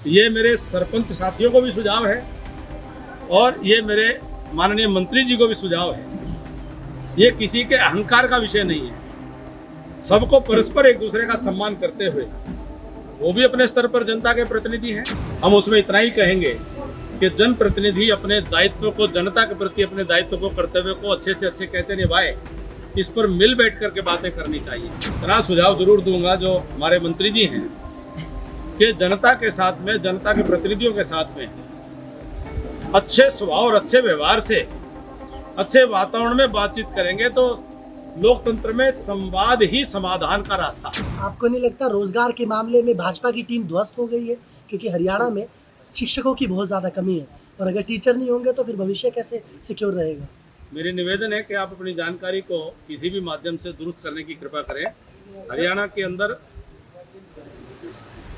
ये मेरे सरपंच साथियों को भी सुझाव है और ये मेरे माननीय मंत्री जी को भी सुझाव है। ये किसी के अहंकार का विषय नहीं है। सबको परस्पर एक दूसरे का सम्मान करते हुए, वो भी अपने स्तर पर जनता के प्रतिनिधि हैं। हम उसमें इतना ही कहेंगे कि जनप्रतिनिधि अपने दायित्व को, जनता के प्रति अपने दायित्व को, कर्तव्य को अच्छे से अच्छे कैसे निभाए, इस पर मिल बैठ करके बातें करनी चाहिए। इतना सुझाव जरूर दूंगा जो हमारे मंत्री जी हैं कि जनता के साथ में, जनता के प्रतिनिधियों के साथ में अच्छे स्वभाव और अच्छे व्यवहार से, अच्छे वातावरण में बातचीत करेंगे तो लोकतंत्र में संवाद ही समाधान का रास्ता है। आपको नहीं लगता रोजगार के मामले में भाजपा की टीम ध्वस्त हो गई है? क्योंकि हरियाणा में शिक्षकों की बहुत ज़्यादा कमी है और अगर टीचर नहीं होंगे तो फिर भविष्य कैसे सिक्योर रहेगा? मेरी निवेदन है कि आप अपनी जानकारी को किसी भी माध्यम से दुरुस्त करने की कृपा करें। हरियाणा के अंदर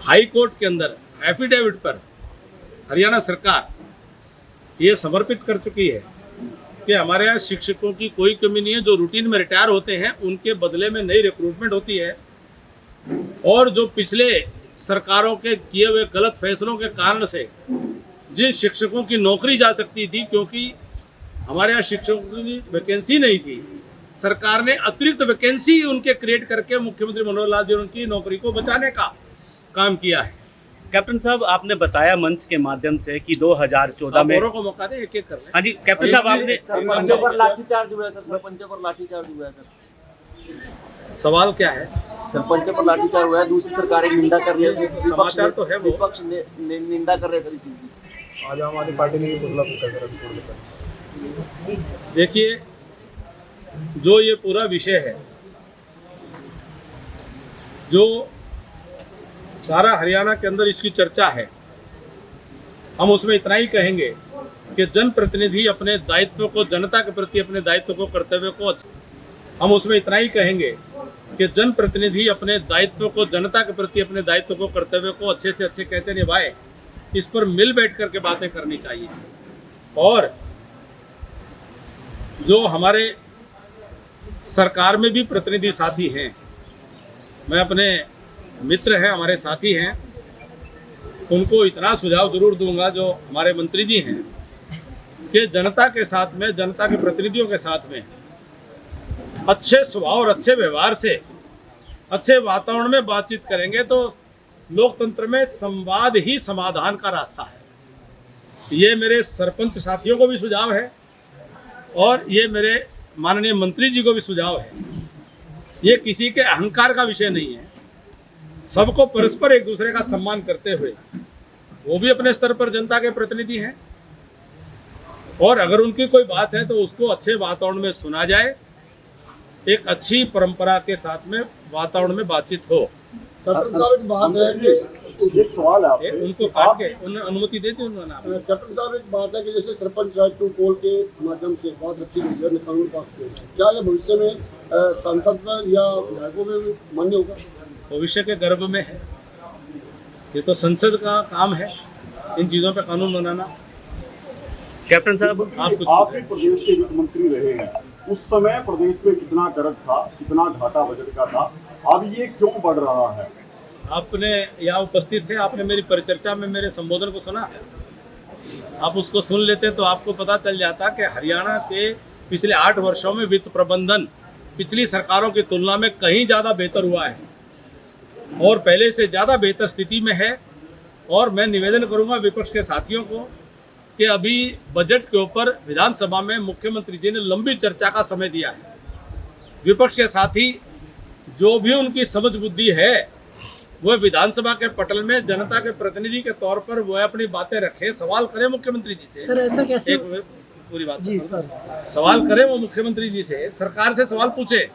हाई कोर्ट के अंदर एफिडेविट पर हरियाणा सरकार ये समर्पित कर चुकी है कि हमारे यहाँ शिक्षकों की कोई कमी नहीं है। जो रूटीन में रिटायर होते हैं उनके बदले में नई रिक्रूटमेंट होती है और जो पिछले सरकारों के किए हुए गलत फैसलों के कारण से जिन शिक्षकों की नौकरी जा सकती थी, क्योंकि हमारे यहाँ शिक्षकों की वैकेंसी नहीं थी, सरकार ने अतिरिक्त वैकेंसी उनके क्रिएट करके मुख्यमंत्री मनोहर लाल जी उनकी नौकरी को बचाने का काम किया है। कैप्टन साहब, आपने बताया मंच के माध्यम से कि 2014 में औरों को मौका दे, एक कर ले। हाँ जी कैप्टन साहब, आपने सरपंचों पर लाठीचार्ज हुआ है सर, सरपंचों पर लाठीचार्ज हुआ है सर। सवाल क्या है? सरपंचों पर लाठीचार्ज हुआ है, दूसरी सरकारें निंदा कर रही है, समाचार तो है वो। विपक्ष निंदा कर रहे हैं सर इस चीज की। आज हमारी पार्टी ने बदला सर। देखिए, जो ये पूरा विषय है, जो सारा हरियाणा के अंदर इसकी चर्चा है, हम उसमें इतना ही कहेंगे कि जनप्रतिनिधि अपने दायित्व को, जनता के प्रति अपने दायित्व को, कर्तव्य को, हम उसमें इतना ही कहेंगे कि जनप्रतिनिधि अपने दायित्व को, जनता के प्रति अपने दायित्व को, कर्तव्य को अच्छे से अच्छे कैसे निभाए, इस पर मिल बैठ करके बातें करनी चाहिए। और जो हमारे सरकार में भी प्रतिनिधि साथी हैं, मैं अपने मित्र हैं, हमारे साथी हैं, उनको इतना सुझाव जरूर दूंगा जो हमारे मंत्री जी हैं कि जनता के साथ में, जनता के प्रतिनिधियों के साथ में अच्छे स्वभाव और अच्छे व्यवहार से, अच्छे वातावरण में बातचीत करेंगे तो लोकतंत्र में संवाद ही समाधान का रास्ता है। ये मेरे सरपंच साथियों को भी सुझाव है और ये मेरे माननीय मंत्री जी को भी सुझाव है। ये किसी के अहंकार का विषय नहीं है। सबको परस्पर एक दूसरे का सम्मान करते हुए, वो भी अपने स्तर पर जनता के प्रतिनिधि हैं और अगर उनकी कोई बात है तो उसको अच्छे वातावरण में सुना जाए, एक अच्छी परंपरा के साथ में वातावरण में बातचीत हो। कैप्टन साहब, एक बात है कि एक सवाल है आपसे, उनको काट के उन्होंने अनुमति दे दी उन्होंने। कैप्टन साहब, एक बात है कि जैसे सरपंच राइट टू पोल के माध्यम से बात रखी गई है, कानून पास किया है, क्या यह भविष्य में संसद पर या विधायकों में मान्य होगा? भविष्य के गर्भ में है, ये तो संसद का काम है इन चीज़ों पे कानून बनाना। कैप्टन साहब, आप भी प्रदेश के वित्त मंत्री रहे हैं, उस समय प्रदेश में कितना कर्ज था, कितना घाटा बजट का था, अब ये क्यों बढ़ रहा है? आपने यहाँ उपस्थित थे, आपने मेरी परिचर्चा में मेरे संबोधन को सुना, आप उसको सुन लेते तो आपको पता चल जाता कि हरियाणा के पिछले 8 वर्षों में वित्त प्रबंधन पिछली सरकारों की तुलना में कहीं ज़्यादा बेहतर हुआ है और पहले से ज़्यादा बेहतर स्थिति में है। और मैं निवेदन करूंगा विपक्ष के साथियों को कि अभी बजट के ऊपर विधानसभा में मुख्यमंत्री जी ने लंबी चर्चा का समय दिया है। विपक्ष के साथी जो भी उनकी समझ बुद्धि है, वह विधानसभा के पटल में जनता के प्रतिनिधि के तौर पर वह अपनी बातें रखें, सवाल करें मुख्यमंत्री जी से। सर ऐसा कैसे? पूरी बात जी सर, सवाल करें वो मुख्यमंत्री जी से, सरकार से सवाल पूछे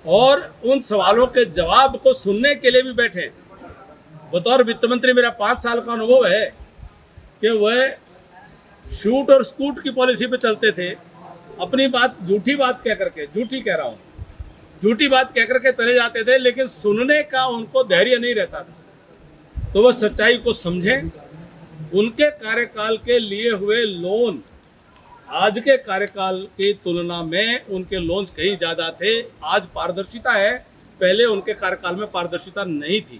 और उन सवालों के जवाब को सुनने के लिए भी बैठे। बतौर वित्त मंत्री मेरा 5 साल का अनुभव है कि वह शूट और स्कूट की पॉलिसी पे चलते थे। अपनी बात झूठी बात कह करके, झूठी कह रहा हूँ, झूठी बात कह करके चले जाते थे, लेकिन सुनने का उनको धैर्य नहीं रहता था। तो वह सच्चाई को समझें। उनके कार्यकाल के लिए हुए लोन आज के कार्यकाल की तुलना में उनके लोन्स कहीं ज़्यादा थे। आज पारदर्शिता है, पहले उनके कार्यकाल में पारदर्शिता नहीं थी।